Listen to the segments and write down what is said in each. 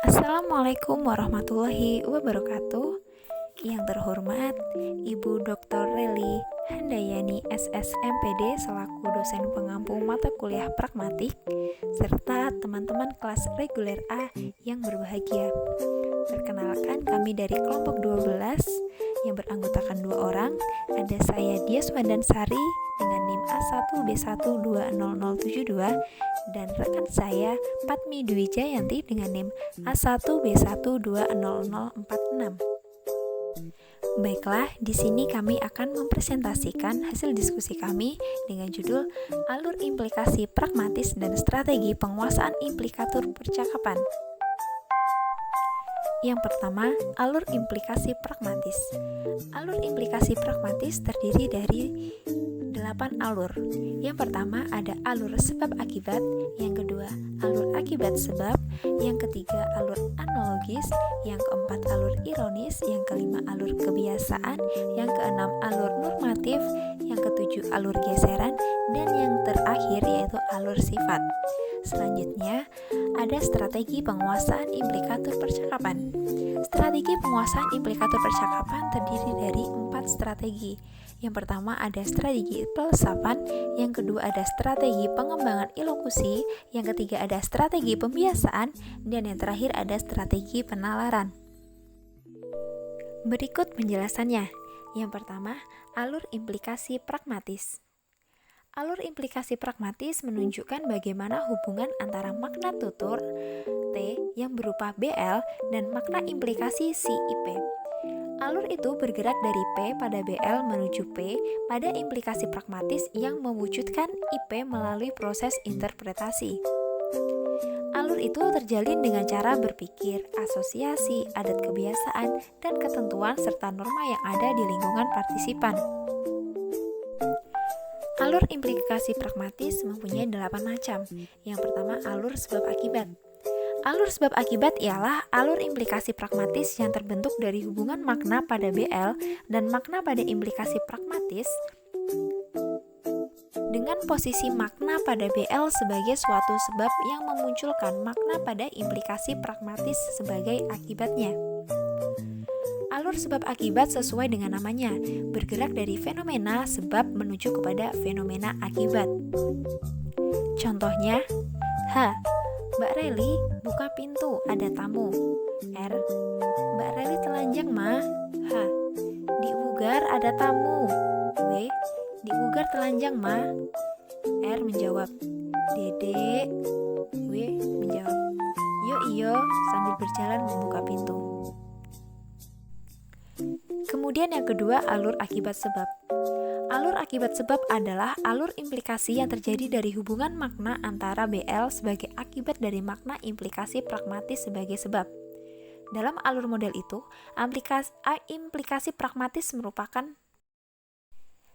Assalamualaikum warahmatullahi wabarakatuh. Yang terhormat Ibu Dr. Reli Handayani SSMPD selaku dosen pengampu mata kuliah pragmatik serta teman-teman kelas reguler A yang berbahagia. Perkenalkan, kami dari kelompok 12 yang beranggotakan 2 orang. Ada saya Diaswandansari dengan NIM A1B1200072 dan rekan saya Patmi Dwi Jayanti dengan NIM A1B1200046. Baiklah, di sini kami akan mempresentasikan hasil diskusi kami dengan judul Alur Implikasi Pragmatis dan Strategi Penguasaan Implikatur Percakapan. Yang pertama, alur implikasi pragmatis. Alur implikasi pragmatis terdiri dari 8 alur. Yang pertama ada alur sebab akibat, yang kedua alur akibat sebab, yang ketiga alur analogis, yang keempat alur ironis, yang kelima alur kebiasaan, yang keenam alur normatif, yang ketujuh alur geseran, dan yang terakhir yaitu alur sifat. Selanjutnya, ada strategi penguasaan implikatur percakapan. Strategi penguasaan implikatur percakapan terdiri dari 4 strategi. Yang pertama ada strategi filsafat, yang kedua ada strategi pengembangan ilokusi, yang ketiga ada strategi pembiasaan, dan yang terakhir ada strategi penalaran. Berikut penjelasannya. Yang pertama, alur implikasi pragmatis. Alur implikasi pragmatis menunjukkan bagaimana hubungan antara makna tutur T yang berupa BL dan makna implikasi si IP. Alur itu bergerak dari P pada BL menuju P pada implikasi pragmatis yang mewujudkan IP melalui proses interpretasi. Alur itu terjalin dengan cara berpikir, asosiasi, adat kebiasaan, dan ketentuan serta norma yang ada di lingkungan partisipan. Alur implikasi pragmatis mempunyai 8 macam. Yang pertama, alur sebab akibat. Alur sebab akibat ialah alur implikasi pragmatis yang terbentuk dari hubungan makna pada BL dan makna pada implikasi pragmatis dengan posisi makna pada BL sebagai suatu sebab yang memunculkan makna pada implikasi pragmatis sebagai akibatnya. Alur sebab akibat sesuai dengan namanya, bergerak dari fenomena sebab menuju kepada fenomena akibat. Contohnya, H. Mbak Reli buka pintu, ada tamu. R. Mbak Reli telanjang, Ma. H. Di Ugar ada tamu. W. Di Ugar telanjang, Ma. R menjawab, Dede. W menjawab, Iyo sambil berjalan membuka pintu. Kemudian yang kedua, alur akibat sebab. Alur akibat sebab adalah alur implikasi yang terjadi dari hubungan makna antara BL sebagai akibat dari makna implikasi pragmatis sebagai sebab. Dalam alur model itu, implikasi pragmatis merupakan.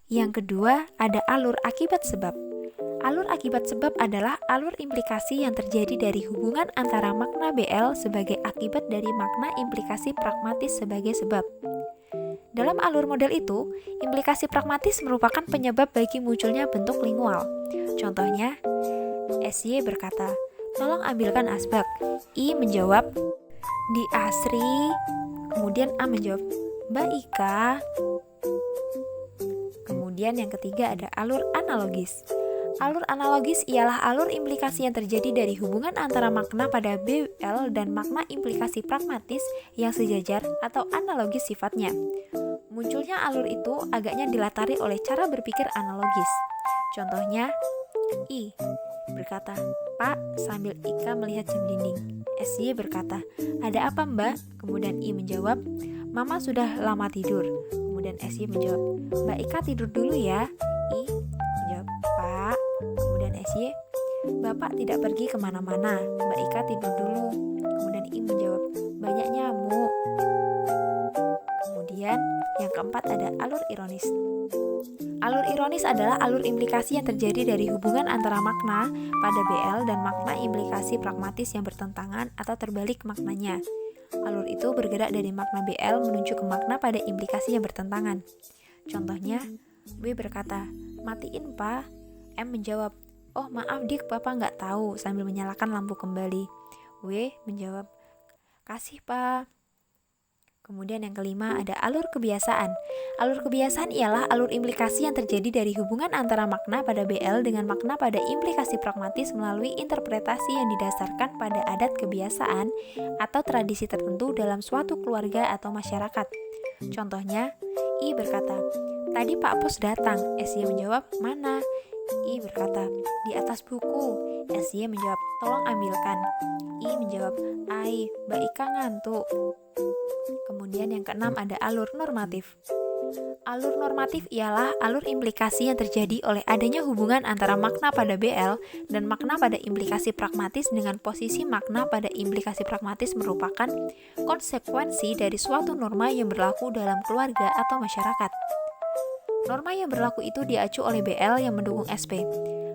Yang kedua, ada alur akibat sebab. Alur akibat sebab adalah alur implikasi yang terjadi dari hubungan antara makna BL sebagai akibat dari makna implikasi pragmatis sebagai sebab. Dalam alur model itu, implikasi pragmatis merupakan penyebab bagi munculnya bentuk lingual. Contohnya, SY berkata, tolong ambilkan asbak. I menjawab, di Asri. Kemudian A menjawab, Mbak Ika. Kemudian yang ketiga ada alur analogis. Alur analogis ialah alur implikasi yang terjadi dari hubungan antara makna pada BL dan makna implikasi pragmatis yang sejajar atau analogis sifatnya. Munculnya alur itu agaknya dilatari oleh cara berpikir analogis. Contohnya, I berkata, Pak, sambil Ika melihat jam dinding. SY berkata, ada apa, Mbak? Kemudian I menjawab, Mama sudah lama tidur. Kemudian SY menjawab, Mbak Ika tidur dulu ya. I menjawab, Pak. Kemudian SY, Bapak tidak pergi kemana-mana. Mbak Ika tidur dulu. Kemudian I menjawab, banyak nyamuk. Kemudian yang keempat ada alur ironis. Alur ironis adalah alur implikasi yang terjadi dari hubungan antara makna pada BL dan makna implikasi pragmatis yang bertentangan atau terbalik maknanya. Alur itu bergerak dari makna BL menuju ke makna pada implikasi yang bertentangan. Contohnya, W berkata, matiin Pa. M menjawab, oh maaf dik, Papa nggak tahu, sambil menyalakan lampu kembali. W menjawab, kasih Pak. Kemudian yang kelima ada alur kebiasaan. Alur kebiasaan ialah alur implikasi yang terjadi dari hubungan antara makna pada BL dengan makna pada implikasi pragmatis melalui interpretasi yang didasarkan pada adat kebiasaan atau tradisi tertentu dalam suatu keluarga atau masyarakat. Contohnya, I berkata, tadi Pak Pos datang. SY menjawab, mana? I berkata, di atas buku. SY menjawab, tolong ambilkan. I menjawab, ai, Mbak Ika ngantuk. Kemudian yang keenam ada alur normatif. Alur normatif ialah alur implikasi yang terjadi oleh adanya hubungan antara makna pada BL dan makna pada implikasi pragmatis dengan posisi makna pada implikasi pragmatis merupakan konsekuensi dari suatu norma yang berlaku dalam keluarga atau masyarakat. Norma yang berlaku itu diacu oleh BL yang mendukung SP.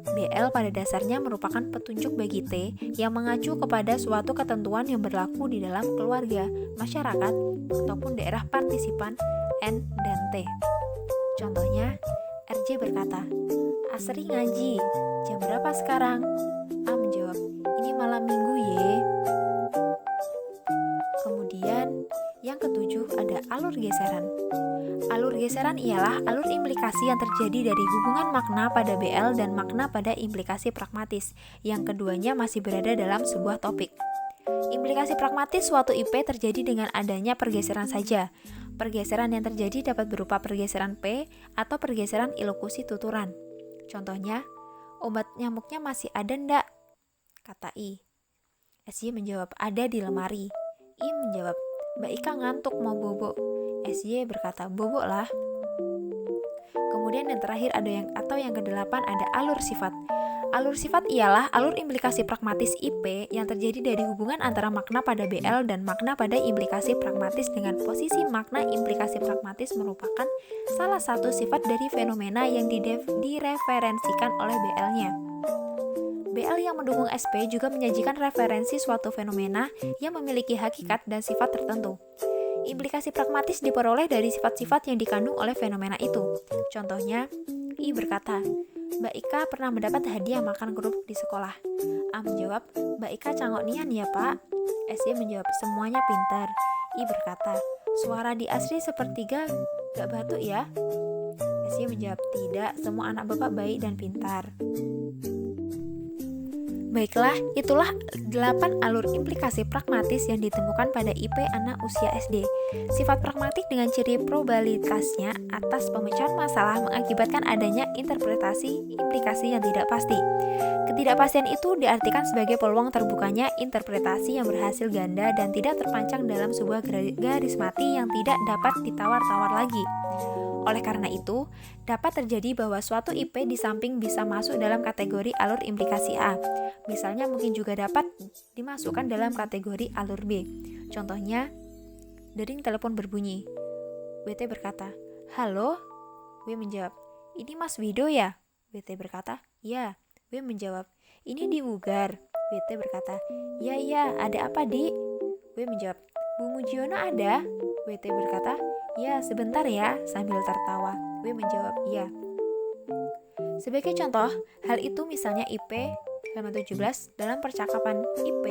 BL pada dasarnya merupakan petunjuk bagi T yang mengacu kepada suatu ketentuan yang berlaku di dalam keluarga, masyarakat, ataupun daerah partisipan N dan T. Contohnya, RJ berkata, Asri ngaji, jam berapa sekarang? A menjawab, ini malam minggu ye. Kemudian, yang ketujuh ada alur geseran. Alur geseran ialah alur implikasi yang terjadi dari hubungan makna pada BL dan makna pada implikasi pragmatis, yang keduanya masih berada dalam sebuah topik. Implikasi pragmatis suatu IP terjadi dengan adanya pergeseran saja. Pergeseran yang terjadi dapat berupa pergeseran P atau pergeseran ilokusi tuturan. Contohnya, obat nyamuknya masih ada ndak? Kata I. SY menjawab, ada di lemari. I menjawab, Mbak Ika ngantuk mau bobo. SY berkata, bobo lah. Kemudian yang terakhir ada yang kedelapan ada alur sifat. Alur sifat ialah alur implikasi pragmatis IP yang terjadi dari hubungan antara makna pada BL dan makna pada implikasi pragmatis dengan posisi makna implikasi pragmatis merupakan salah satu sifat dari fenomena yang direferensikan oleh BL-nya. BL yang mendukung SP juga menyajikan referensi suatu fenomena yang memiliki hakikat dan sifat tertentu. Implikasi pragmatis diperoleh dari sifat-sifat yang dikandung oleh fenomena itu. Contohnya, I berkata, Mbak Ika pernah mendapat hadiah makan kerupuk di sekolah. A menjawab, Mbak Ika cangok nian ya Pak. SY menjawab, semuanya pintar. I berkata, suara di Asri sepertiga gak batuk ya? SY menjawab, tidak, semua anak Bapak baik dan pintar. Baiklah, itulah 8 alur implikasi pragmatis yang ditemukan pada IP anak usia SD. Sifat pragmatik dengan ciri probabilitasnya atas pemecahan masalah mengakibatkan adanya interpretasi implikasi yang tidak pasti. Ketidakpastian itu diartikan sebagai peluang terbukanya interpretasi yang berhasil ganda dan tidak terpancang dalam sebuah garis mati yang tidak dapat ditawar-tawar lagi. Oleh karena itu, dapat terjadi bahwa suatu IP di samping bisa masuk dalam kategori alur implikasi A. Misalnya mungkin juga dapat dimasukkan dalam kategori alur B. Contohnya, dering telepon berbunyi. WT berkata, halo? W menjawab, ini Mas Wido ya? WT berkata, ya. W menjawab, ini di Ugar. WT berkata, ya, ada apa Dik? W menjawab, Bu Mujiono ada? WT berkata, ya, sebentar ya, sambil tertawa. W menjawab, ya. Sebagai contoh, hal itu misalnya IP halaman 17 dalam percakapan IP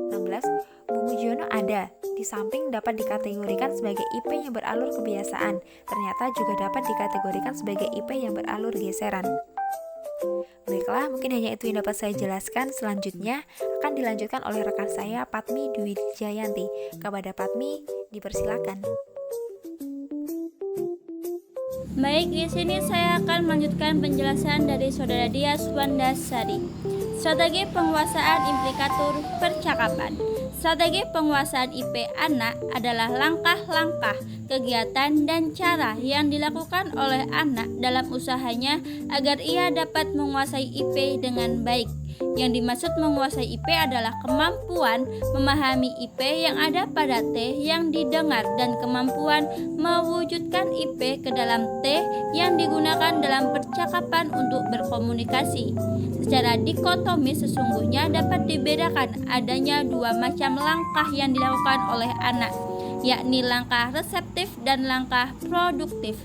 16, Bu Mujiono ada, di samping dapat dikategorikan sebagai IP yang beralur kebiasaan, ternyata juga dapat dikategorikan sebagai IP yang beralur geseran. Baiklah, mungkin hanya itu yang dapat saya jelaskan. Selanjutnya akan dilanjutkan oleh rekan saya Patmi Dwi Jayanti. Kepada Patmi, dipersilakan. Baik, di sini saya akan melanjutkan penjelasan dari Saudara Dias Wandasari. Strategi penguasaan implikatur percakapan. Strategi penguasaan IP anak adalah langkah-langkah, kegiatan, dan cara yang dilakukan oleh anak dalam usahanya agar ia dapat menguasai IP dengan baik. Yang dimaksud menguasai IP adalah kemampuan memahami IP yang ada pada T yang didengar dan kemampuan mewujudkan IP ke dalam T yang digunakan dalam percakapan untuk berkomunikasi. Secara dikotomis sesungguhnya dapat dibedakan adanya dua macam langkah yang dilakukan oleh anak, yakni langkah reseptif dan langkah produktif.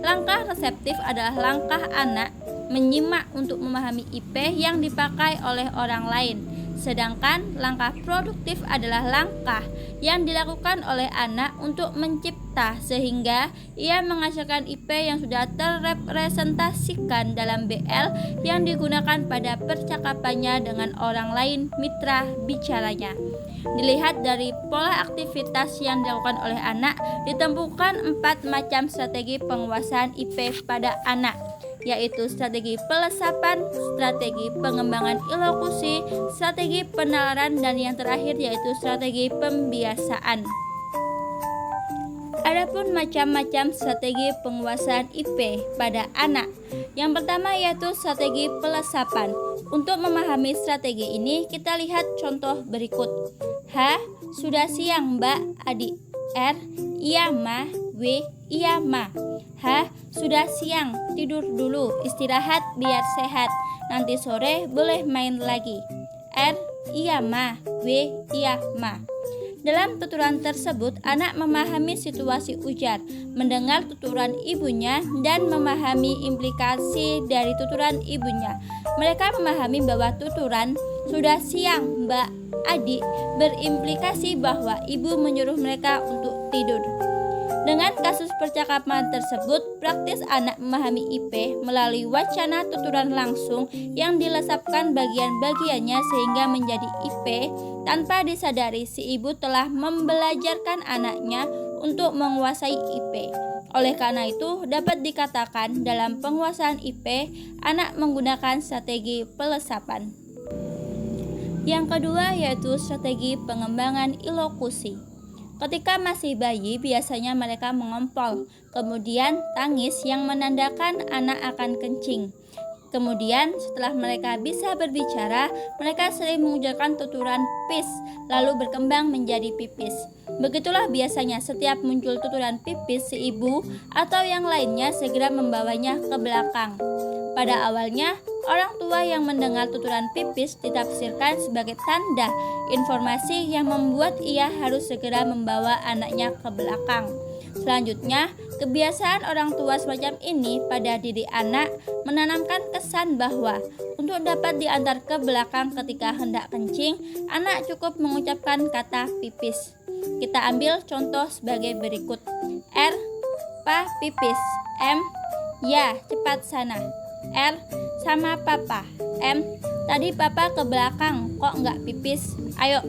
Langkah reseptif adalah langkah anak menyimak untuk memahami IP yang dipakai oleh orang lain. Sedangkan langkah produktif adalah langkah yang dilakukan oleh anak untuk mencipta sehingga ia menghasilkan IP yang sudah terrepresentasikan dalam BL yang digunakan pada percakapannya dengan orang lain mitra bicaranya. Dilihat dari pola aktivitas yang dilakukan oleh anak, ditemukan 4 macam strategi penguasaan IP pada anak, yaitu strategi pelesapan, strategi pengembangan ilokusi, strategi penalaran, dan yang terakhir yaitu strategi pembiasaan. Adapun macam-macam strategi penguasaan IP pada anak. Yang pertama yaitu strategi pelesapan. Untuk memahami strategi ini, kita lihat contoh berikut. H. Sudah siang, Mbak, Adik. R. Iya, Ma. W. Iya, Ma. H. Sudah siang, tidur dulu, istirahat biar sehat. Nanti sore boleh main lagi. R. Iya, Ma. W. Iya, Ma. Dalam tuturan tersebut, anak memahami situasi ujar, mendengar tuturan ibunya, dan memahami implikasi dari tuturan ibunya. Mereka memahami bahwa tuturan "sudah siang, Mbak, Adik" berimplikasi bahwa ibu menyuruh mereka untuk tidur. Dengan kasus percakapan tersebut, praktis anak memahami IP melalui wacana tuturan langsung yang dilesapkan bagian-bagiannya sehingga menjadi IP. Tanpa disadari, si ibu telah membelajarkan anaknya untuk menguasai IP. Oleh karena itu, dapat dikatakan dalam penguasaan IP, anak menggunakan strategi pelesapan. Yang kedua yaitu strategi pengembangan ilokusi. Ketika masih bayi, biasanya mereka mengompol, kemudian tangis yang menandakan anak akan kencing. Kemudian setelah mereka bisa berbicara, mereka sering mengucapkan tuturan pis, lalu berkembang menjadi pipis. Begitulah biasanya setiap muncul tuturan pipis, si ibu atau yang lainnya segera membawanya ke belakang. Pada awalnya, orang tua yang mendengar tuturan pipis ditafsirkan sebagai tanda informasi yang membuat ia harus segera membawa anaknya ke belakang. Selanjutnya, kebiasaan orang tua semacam ini pada diri anak menanamkan kesan bahwa untuk dapat diantar ke belakang ketika hendak kencing, anak cukup mengucapkan kata pipis. Kita ambil contoh sebagai berikut. R. Pa pipis. M. Ya, cepat sana. R. Sama papa. M. Tadi papa ke belakang, kok nggak pipis? Ayo.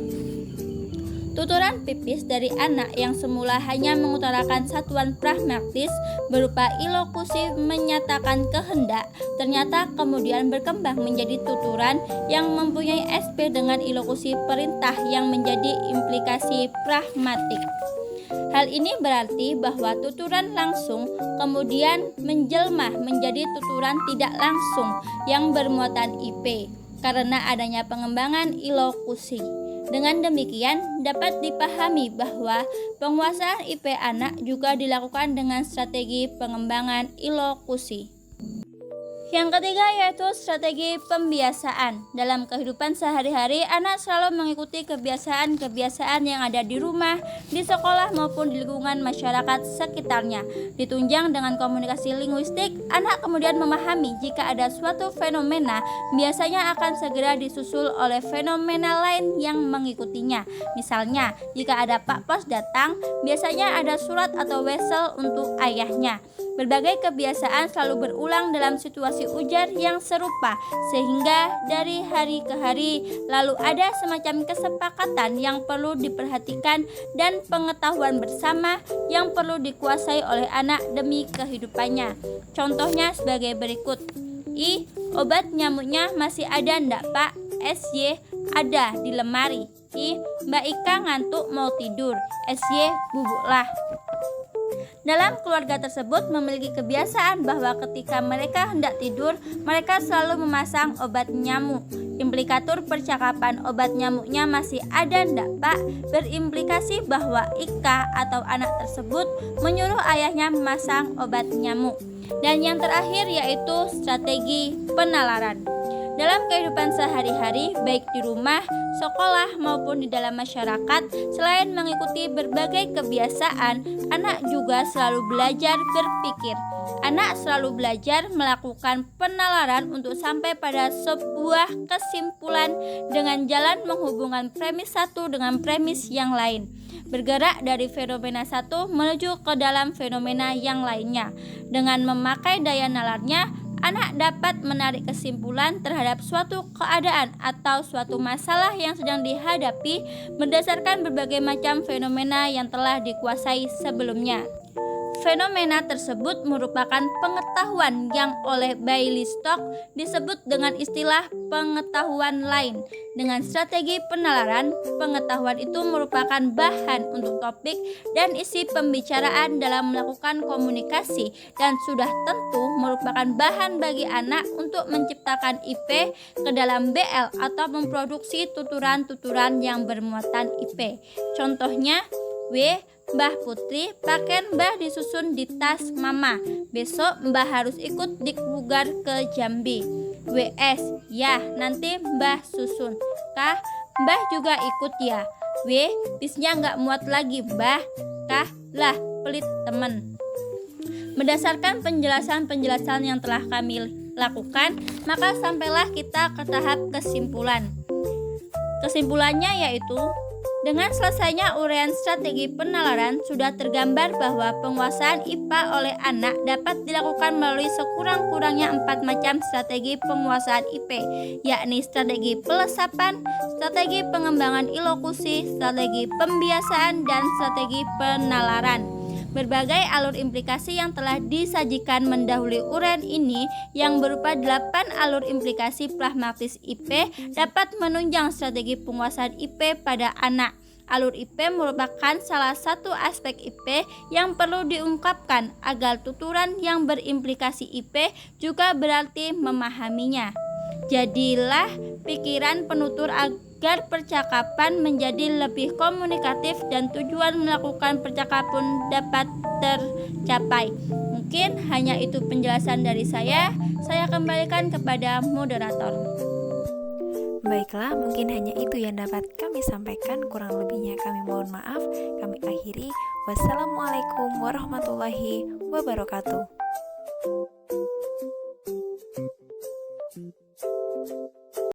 Tuturan pipis dari anak yang semula hanya mengutarakan satuan pragmatis berupa ilokusi menyatakan kehendak, ternyata kemudian berkembang menjadi tuturan yang mempunyai SP dengan ilokusi perintah yang menjadi implikasi pragmatik. Hal ini berarti bahwa tuturan langsung kemudian menjelma menjadi tuturan tidak langsung yang bermuatan IP karena adanya pengembangan ilokusi. Dengan demikian, dapat dipahami bahwa penguasaan IP anak juga dilakukan dengan strategi pengembangan ilokusi. Yang ketiga yaitu strategi pembiasaan. Dalam kehidupan sehari-hari, anak selalu mengikuti kebiasaan-kebiasaan yang ada di rumah, di sekolah maupun di lingkungan masyarakat sekitarnya. Ditunjang dengan komunikasi linguistik, anak kemudian memahami jika ada suatu fenomena, biasanya akan segera disusul oleh fenomena lain yang mengikutinya. Misalnya, jika ada Pak Pos datang, biasanya ada surat atau wesel untuk ayahnya. Berbagai kebiasaan selalu berulang dalam situasi ujar yang serupa, sehingga dari hari ke hari lalu ada semacam kesepakatan yang perlu diperhatikan dan pengetahuan bersama yang perlu dikuasai oleh anak demi kehidupannya. Contohnya sebagai berikut. I. Obat nyamuknya masih ada ndak, Pak? SY. Ada di lemari. I. Mbak Ika ngantuk mau tidur. SY. Bubuklah. Dalam keluarga tersebut memiliki kebiasaan bahwa ketika mereka hendak tidur, mereka selalu memasang obat nyamuk. Implikator percakapan obat nyamuknya masih ada ndak, Pak? Berimplikasi bahwa Ika atau anak tersebut menyuruh ayahnya memasang obat nyamuk. Dan yang terakhir yaitu strategi penalaran. Dalam kehidupan sehari-hari, baik di rumah, sekolah, maupun di dalam masyarakat, selain mengikuti berbagai kebiasaan, anak juga selalu belajar berpikir. Anak selalu belajar melakukan penalaran untuk sampai pada sebuah kesimpulan dengan jalan menghubungkan premis satu dengan premis yang lain. Bergerak dari fenomena satu menuju ke dalam fenomena yang lainnya. Dengan memakai daya nalarnya, anak dapat menarik kesimpulan terhadap suatu keadaan atau suatu masalah yang sedang dihadapi berdasarkan berbagai macam fenomena yang telah dikuasai sebelumnya. Fenomena tersebut merupakan pengetahuan yang oleh Bailey Stock disebut dengan istilah pengetahuan lain. Dengan strategi penalaran, pengetahuan itu merupakan bahan untuk topik dan isi pembicaraan dalam melakukan komunikasi dan sudah tentu merupakan bahan bagi anak untuk menciptakan IP ke dalam BL atau memproduksi tuturan-tuturan yang bermuatan IP. Contohnya, Mbah Putri, pakaian Mbah disusun di tas Mama. Besok Mbah harus ikut dikbugar ke Jambi. WS, ya nanti Mbah susun. Kah, Mbah juga ikut ya. Bisnya nggak muat lagi Mbah. Kah, lah pelit temen. Berdasarkan penjelasan-penjelasan yang telah kami lakukan, maka sampailah kita ke tahap kesimpulan. Kesimpulannya yaitu, dengan selesainya uraian strategi penalaran, sudah tergambar bahwa penguasaan IPA oleh anak dapat dilakukan melalui sekurang-kurangnya 4 macam strategi penguasaan IP, yakni strategi pelesapan, strategi pengembangan ilokusi, strategi pembiasaan, dan strategi penalaran. Berbagai alur implikasi yang telah disajikan mendahului uraian ini yang berupa 8 alur implikasi pragmatis IP dapat menunjang strategi penguasaan IP pada anak. Alur IP merupakan salah satu aspek IP yang perlu diungkapkan agar tuturan yang berimplikasi IP juga berarti memahaminya. Jadilah pikiran penutur agar percakapan menjadi lebih komunikatif dan tujuan melakukan percakapan dapat tercapai. Mungkin hanya itu penjelasan dari saya kembalikan kepada moderator. Baiklah, mungkin hanya itu yang dapat kami sampaikan. Kurang lebihnya kami mohon maaf. Kami akhiri. Wassalamualaikum warahmatullahi wabarakatuh.